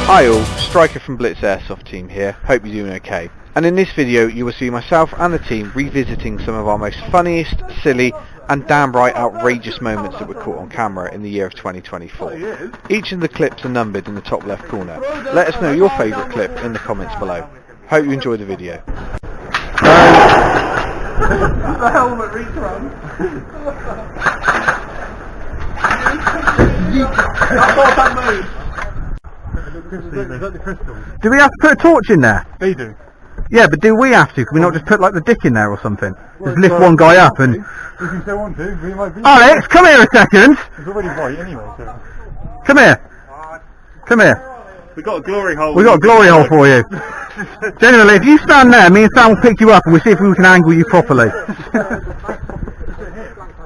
Hi all, Striker from Blitz Airsoft team here, hope you're doing okay. And in this video you will see myself and the team revisiting some of our most funniest, silly and downright outrageous moments that were caught on camera in the year of 2024. Each of the clips are numbered in the top left corner. Let us know your favourite clip in the comments below. Hope you enjoy the video. The helmet rerun. I thought that moved. Is that the crystals? Do we have to put a torch in there? They do. Yeah, but do we have to? Can we not just put like the dick in there or something? Just lift one guy up and... If you still want to, we might be... Alex, come here a second! It's already white anyway, so... Come here! Come here! We got a glory hole. We got a glory hole for you. Generally, if you stand there, me and Sam will pick you up and we'll see if we can angle you properly.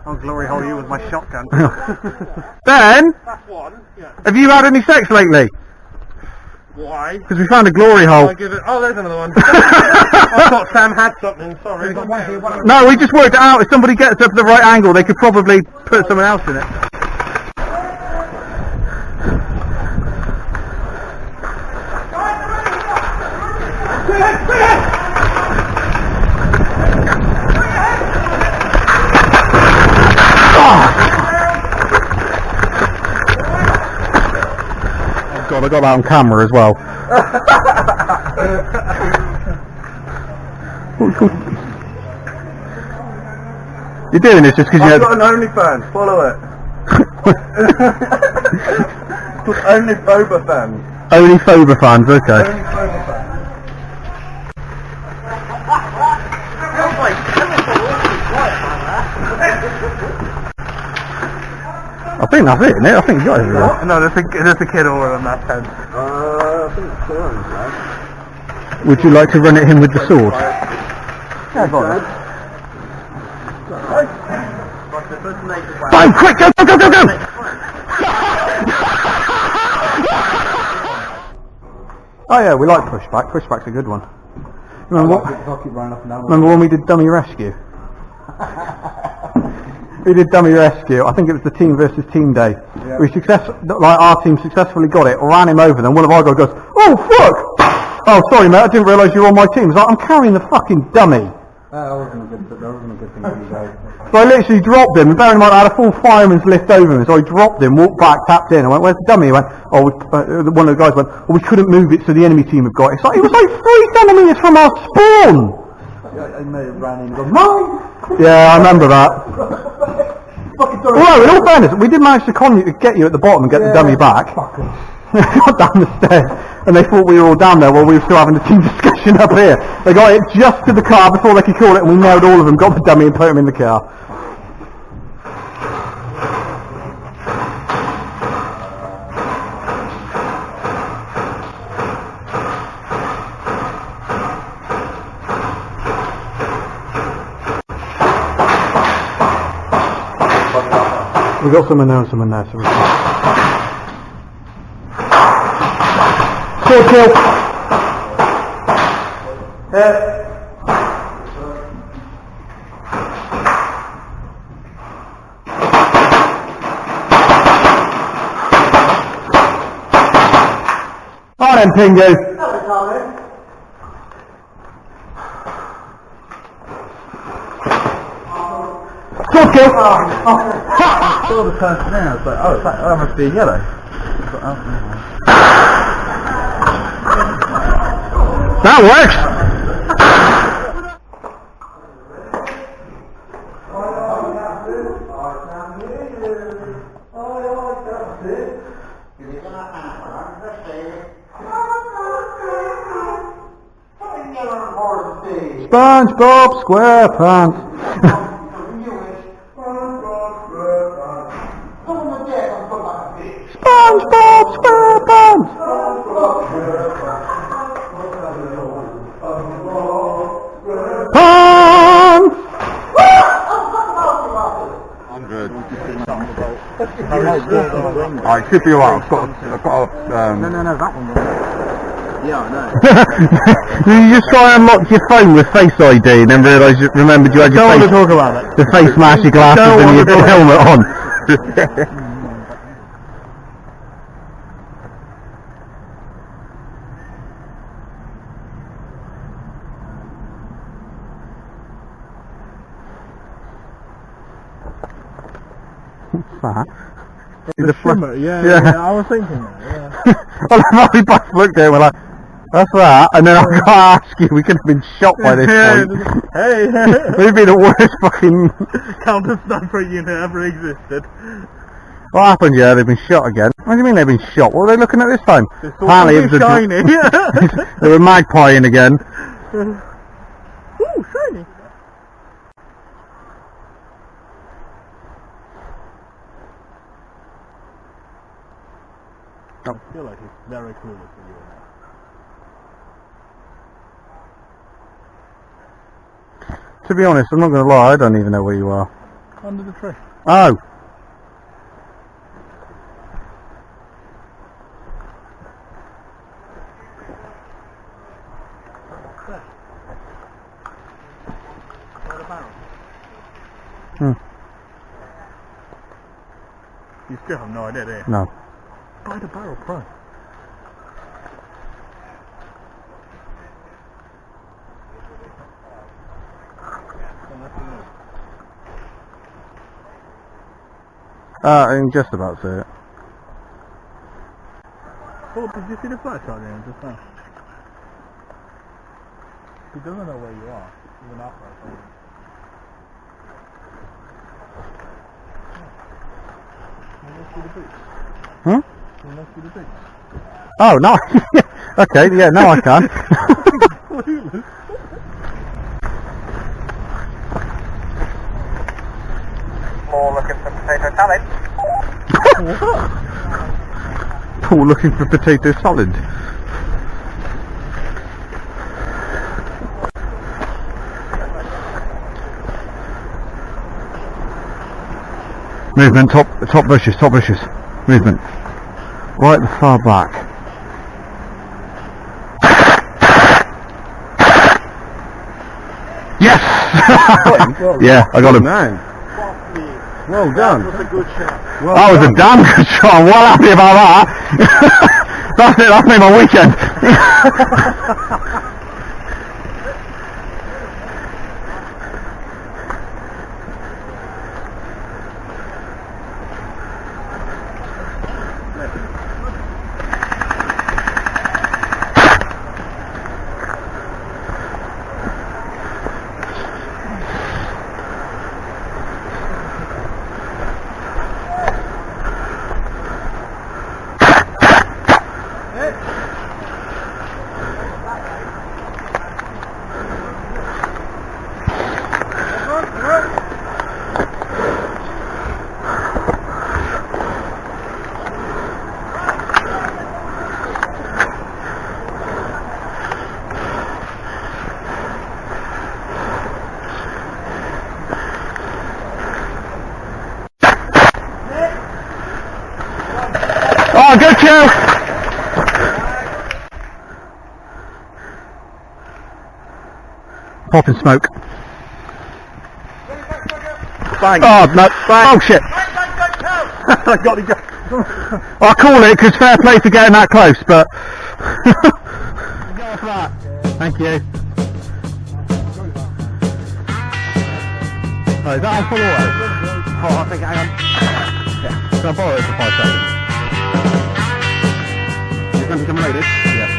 I'll glory hole you with my shotgun. Ben! Have you had any sex lately? Why? Because we found a glory hole. Oh, there's another one. I thought Sam had something, sorry. No, we just worked it out. If somebody gets up to the right angle, they could probably put someone else in it. God, I got that on camera as well. You're doing this just because you I've got an OnlyFans, follow it. It's called OnlyPhoba fans. Only Phoba fans, okay. OnlyPhoba fans. I think that's it, isn't it? I think you got everyone. No, there's a kid over on that pen. I think it's orange, man. Would you like to run at him with the sword? Yeah, go on. Fine, quick, go, go, go, go, go! Oh yeah, we like pushback. Pushback's a good one. Remember when we did dummy rescue? We did dummy rescue. I think it was the team versus team day. Yeah. Our team successfully got it, ran him over, then one of our guys goes, "Oh fuck! Oh sorry mate, I didn't realise you were on my team." It's like, I'm carrying the fucking dummy. That wasn't a good thing for you guys. So I literally dropped him, and bearing in mind I had a full fireman's lift over him, so I dropped him, walked back, tapped in, I went, "Where's the dummy?" He went, one of the guys went, "Oh, we couldn't move it, so the enemy team have got it." It's like, it was like 3 centimetres from our spawn! I may have ran in and gone, "Mine!" Yeah, I remember that. Well, in all fairness, we did manage to get you at the bottom and get the dummy back. They got down the stairs and they thought we were all down there while we were still having a team discussion up here. They got it just to the car before they could call it, and we nailed all of them, got the dummy and put him in the car. We've got someone there and someone there, so we can... Kill! Hi then, Pingu! Kill! I saw the person there, I was like, oh, that must be a yellow. That works! SpongeBob SquarePants. SpongeBob SquarePants! Pants! I could be alright, I've got No, that one. Yeah, I know. You just try and unlock your phone with Face ID and then remembered you had your face... Don't want to talk about it. The face mask, your glasses and your helmet on. What's that? The shimmer, yeah, I was thinking that, yeah. Well, we both looked at it and we're like, that's that, and then I've got to ask you, we could have been shot by this point. Hey! We'd be the worst fucking... counter-sniper unit ever existed. What happened? Yeah, they've been shot again. What do you mean they've been shot? What were they looking at this time? Apparently it was shiny. They were magpieing again. Ooh, shiny! I feel like he's very clueless with you now. To be honest, I'm not going to lie, I don't even know where you are. Under the tree. Oh! You still have no idea, do you? No. By the barrel price. I can just about see it. Oh, did you see the flash out there just now? He doesn't know where you are, even after I told him. You must see the boots. Hmm? You must see the boots. Oh, no! Okay, yeah, now I can. More looking for potato salad. What? Paul looking for potato salad. Movement, top bushes. Movement. Right at the far back. Yes! Yeah, I got him. Man. Well done. That was a good shot. That was a damn good shot. I'm well happy about that. That's it. That's made my weekend. Oh, good kill! Popping smoke. Bang. Oh, no. Bang. Oh, shit. I got the gun. I call it because fair play for getting that close, but... Thank you. Oh, is that on full auto? Oh, I think, hang on. Yeah. Can I borrow it for 5 seconds? You're going to become loaded? Yeah.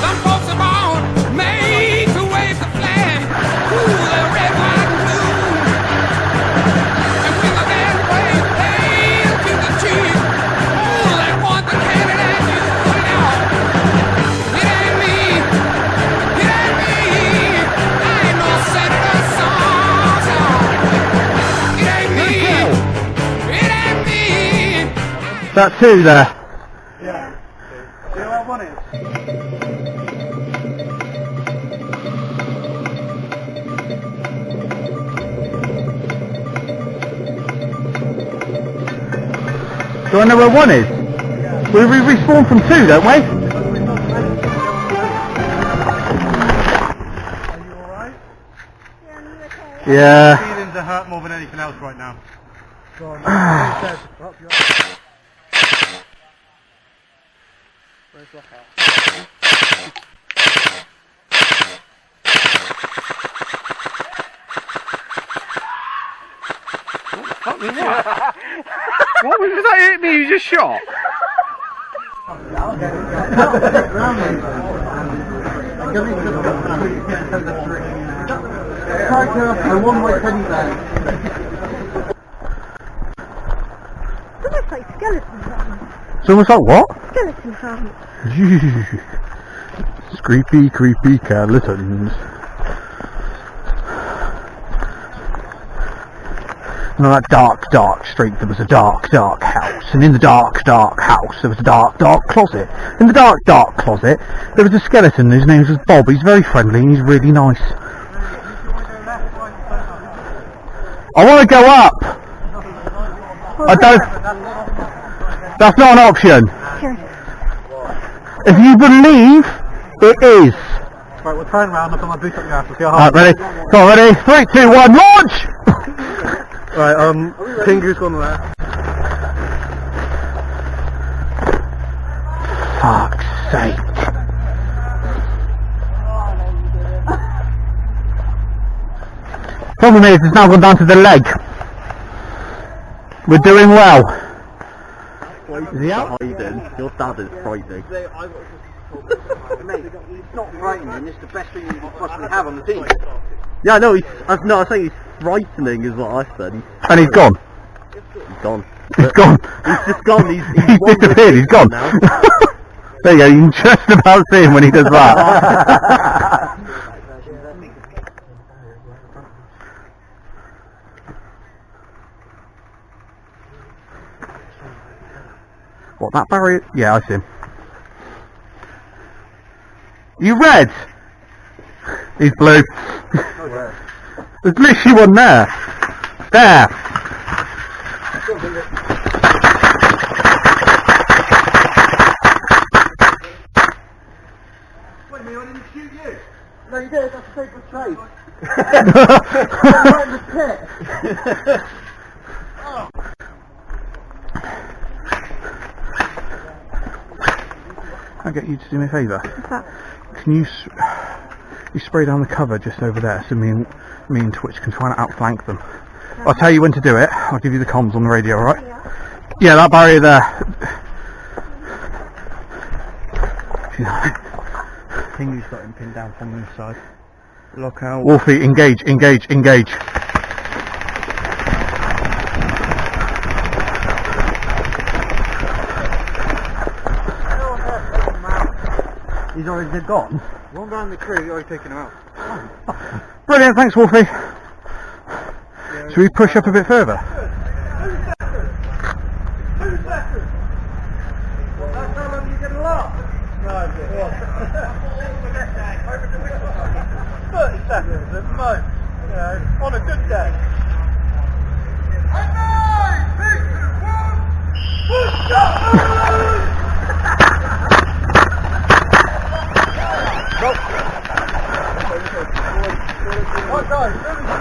Some folks are born made to wave the flag. Ooh, the red, white, and blue. And when the band plays hail to the chief, ooh, they want the cannon at you. Now, it ain't me. It ain't me. I ain't no Senator song. It ain't me. It ain't me. That 2 there. Yeah. Do you know what one is? Do I know where 1 is? We respawn from 2, don't we? Are you alright? Yeah. Feelings are hurt more than anything else right now. Go on. Where's Lockhart? was that? What was that hit me you just shot? It's almost like skeleton hands. It's almost like what? Skeleton hands. Creepy, creepy skeletons. And on that dark street there was a dark house, and in the dark house there was a dark closet. In the dark closet there was a skeleton whose name was Bob. He's very friendly and he's really nice. I want to go up! I don't... That's not an option! If you believe, it is! Right, we'll turn around and put my boot up your ass and see how Right, hard. ready? Go on, ready? 3, 2, 1, launch! Right, Pingu's gone there. Fuck's sake. Problem is, it's now gone down to the leg. We're doing well. Is he out? Your dad is frightening. Mate, it's not frightening, it's the best thing you could possibly have on the team. Yeah, no, I'm saying he's frightening is what I said. And he's gone. He's gone. He's gone. He's just gone. He's disappeared, he's gone. now. There you go, you can just about see him when he does that. What, that barrier? Yeah, I see him. You red? He's blue. There's literally one there. There. Wait a minute, I didn't shoot you. No, you did, that's a sacred trade. Right in the pit. I'll get you to do me a favour. Can you spray down the cover just over there so me and Twitch can try and outflank them. I'll tell you when to do it. I'll give you the comms on the radio, alright? Yeah, that barrier there. Pingu's got him pinned down from the inside. Lock out. Wolfie, engage. He's already gone. One guy in the crew, you're already taking him out. Brilliant, thanks Wolfie. Should we push up a bit further? That's how long you get a lot. No, 30 seconds at most, you know, on a good day.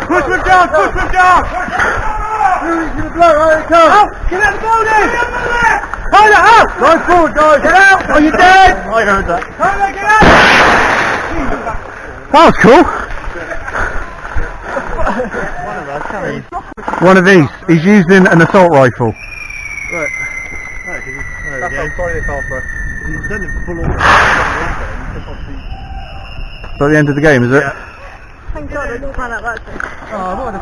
Push him down! Who's gonna blow? Here it comes! Out! Get out the building! Hold it up! Right forward, guys! Get out! Are you dead? I heard that. Hold it, get out! That was cool. One of these. He's using an assault rifle. That's how sorry they fell for us. He's done it full on. Is that the end of the game, is it? Thank God I didn't find out that thing. Oh, what a...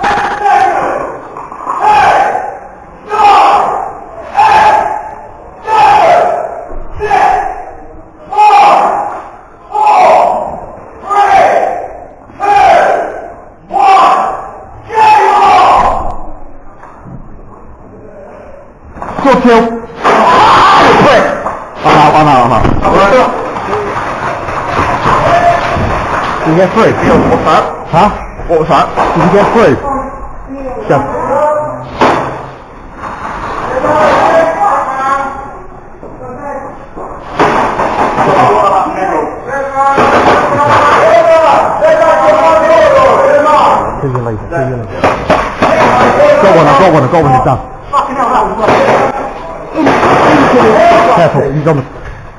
Good kill. I'm out. Did you get through? What's that? Huh? What was that? Did you get through? Yeah. See you later. I've got one, he's done. Careful, he's on the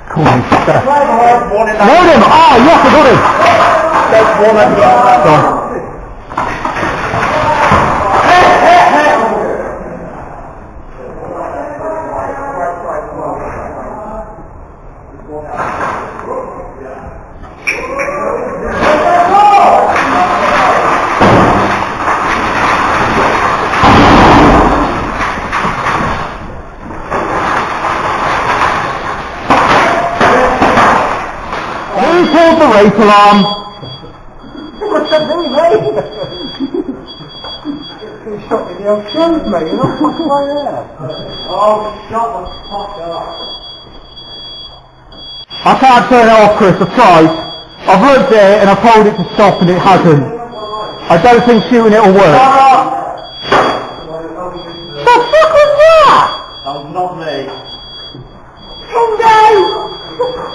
corner. Load him! Ah, yes, I got him! Go on. Rape alarm. What's that doing, mate? You shot me in the old shoes, mate. You're not fucking right there. Oh, shut the fuck up. I can't turn it off, Chris. I've tried. I've looked at it and I've told it to stop and it hasn't. I don't think shooting it will work. The fuck was that? That was not me.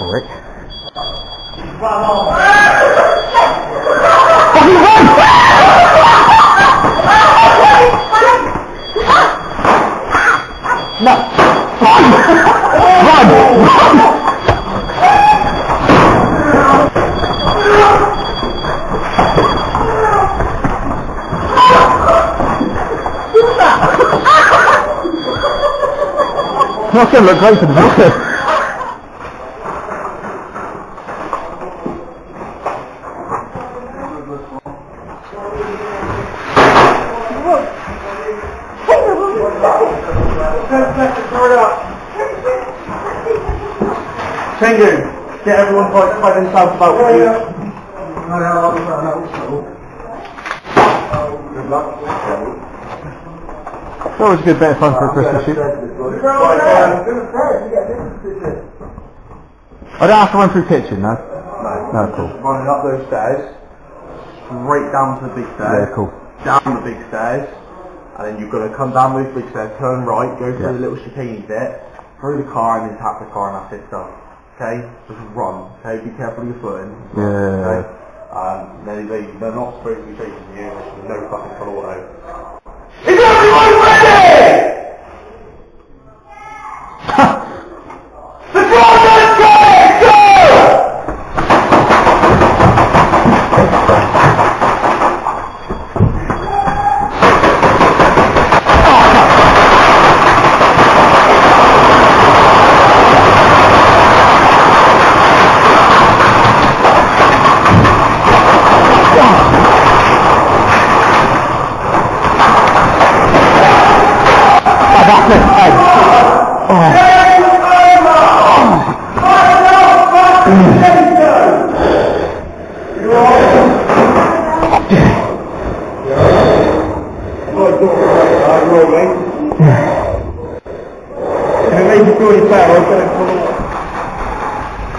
Prick. Run off. Fucking run! No! Run! Run! Run! Not going to look great for the video. Tengu, get everyone by themselves about with you. Good luck. It's always a good bit of fun for a Christmas shoot. I don't have to run through kitchen, no? No, cool. Running up those stairs, straight down to the big stairs. Yeah, cool. Down the big stairs, and then you've got to come down those big stairs, turn right, go through the little chicane bit, through the car, and then tap the car, and that's it done. Okay? Just run. Okay? Be careful of your footing. Yeah. Okay? They're not supposed to be chasing you. There's no fucking full auto. Is everyone ready? The Jordan Train, go!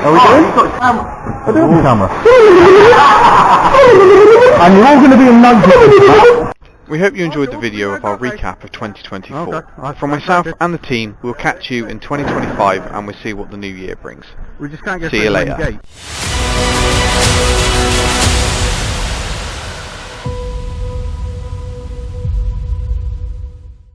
Are we doing? We're doing the camera. And you're all going to be in nuns. We hope you enjoyed the video of our recap of 2024. Okay. From myself and the team, we'll catch you in 2025 and we'll see what the new year brings. We just can't get See you through the main later. gate.